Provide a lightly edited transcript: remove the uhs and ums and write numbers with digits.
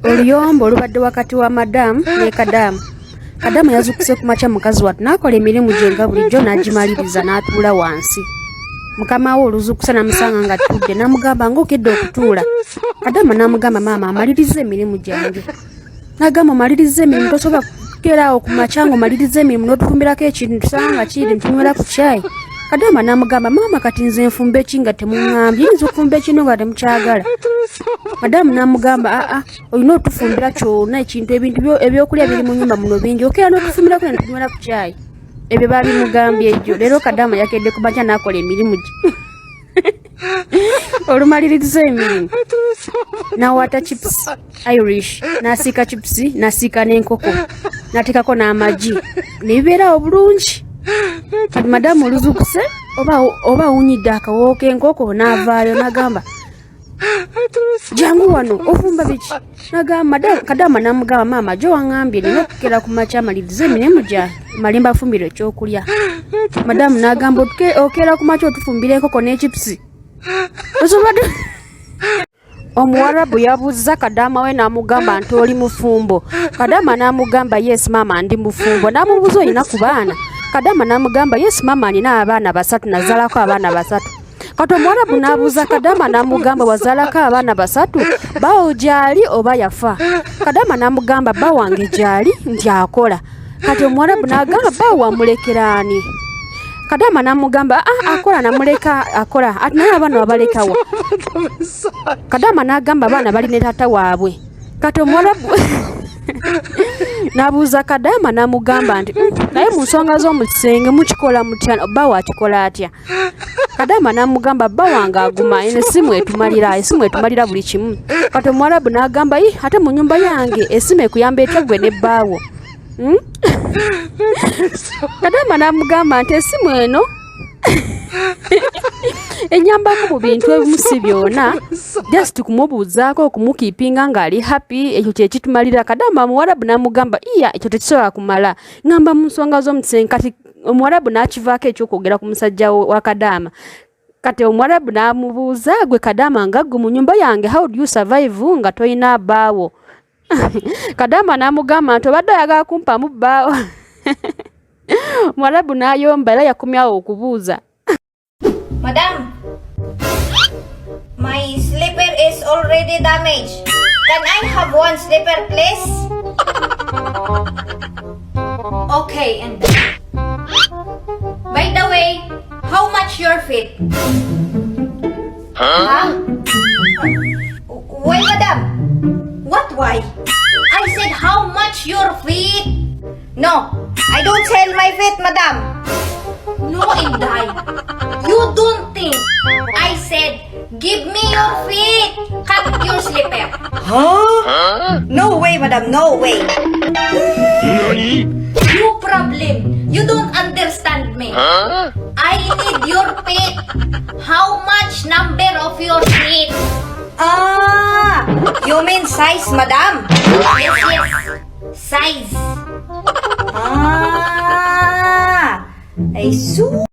Oluyombo olubadde wakati wa madamu ne Kadaama. Kadaama yazukuse ku makya mukazi wattu n'akola emirimu gye nga bulijjo n'agimaliriza n'atuula wansi. Mukama we oluzukusa n'amusanga nga attudde n'amugamba ng'okedde okutuula. Kadaama n'amugamba maama amaliriza emirimu gyange. N'agamba omaliriza emirimu tosobola kukeeraawo ku makya ng'omaliriza emirimu n'otufumbirako ekintu tusanga nga kiri ntunywera ku caayi. Kadaama n'amugamba maama kati nze nfumba eki nga temuŋŋambye yinza okufumba ekino nga temukyagala. Madamu n'amugamba aa olina otufumbira kyonna ekintu ebintu ebyokulya biri mu nnyumba muno bingi okeera n'otufumbirako ne tunywera ku caayi. Ebyo babimugambye ejjo. Leero Kadaama yakedde ku makya n'akola emirimu gye. Olumaliriza emirimu n'awaata chips Irish n'asiika chips n'asiika n'enkoko n'ateekako n'amagi ne bibeerawo bulungi. Kati madamu oluzukuse oba awunyidde akawoowo k'enkoko n'avaayo n'agamba jangu wano ofumba biki. Kadaama n'amugamba maama gye waŋŋambye nina okukeera ku makya amaliriza emirimu gyange malimba afumbira ekyokulya. Madamu n'agamba okeera ku makya otufumbira enkoko n'echipusi. Omuwarabu yabuuza Kadaama we n'amugamba nti oli mufumbo. Kadaama n'amugamba yes maama ndi mufumbo. N'amubuuza olina ku baana. Kadaama n'amugamba yes maama nina abaana 3 nazaalako abaana 3. Kati Omuwarabu n'abuuza Kadaama n'amugamba wazaalako abaana 3 bawo gyali oba yafa. Kadaama n'amugamba bba wange gyali nti akola. Kati Omuwarabu n'agamba bba wamulekera ani? Kadaama n'amugamba akola namuleka akola ati naye abaana wabalekawa. Kadaama n'agamba abaana bali ne taata waabwe. Kati Omuwarabu n'abuuza Kadaama n'amugamba nti naye mu nsonga z'omukisenge mukikola mutya bba wakikola atya? Kadaama n'amugamba bba wange aguma esimu etumalira buli kimu. Kati Omuwarabu n'agamba ate mu nnyumba yange esimu ekuyamba etya gwe ne bbaawo? Kadaama n'amugamba nti esimu eno enyambako mu bintu ebimu si byonna just kumubuuzaako okumukiipinga ng'ali happy ekyo kye kitumalira. Kadaama Omuwarabu n'amugamba ekyo tekisobola kumala ngamba mu nsonga z'omukisenge. Kati Omuwarabu n'akivaako ekyokwogera ku musajja wa Kadaama. Kati Omuwarabu n'amubuuza gwe Kadaama nga ggwe mu nnyumba yange how do you survive nga toyina bbaawo? Kadaama n'amugamba nti obadde oyagala kumpamu bbaawo. Omuwarabu n'ayomba era yakomyawo okubuuza. Madam, my slipper is already damaged. Can I have one slipper, please? Okay, and by the way, how much your feet? Huh? Why, madam? What why? I said how much your feet? No, I don't sell my feet, madam. No, Inday. You don't think. I said, give me your feet. Cut your slipper. Huh? No way, madam. No way. No problem. You don't understand me. I need your feet. How much number of your feet? You mean size, madam? Yes. Size. I see.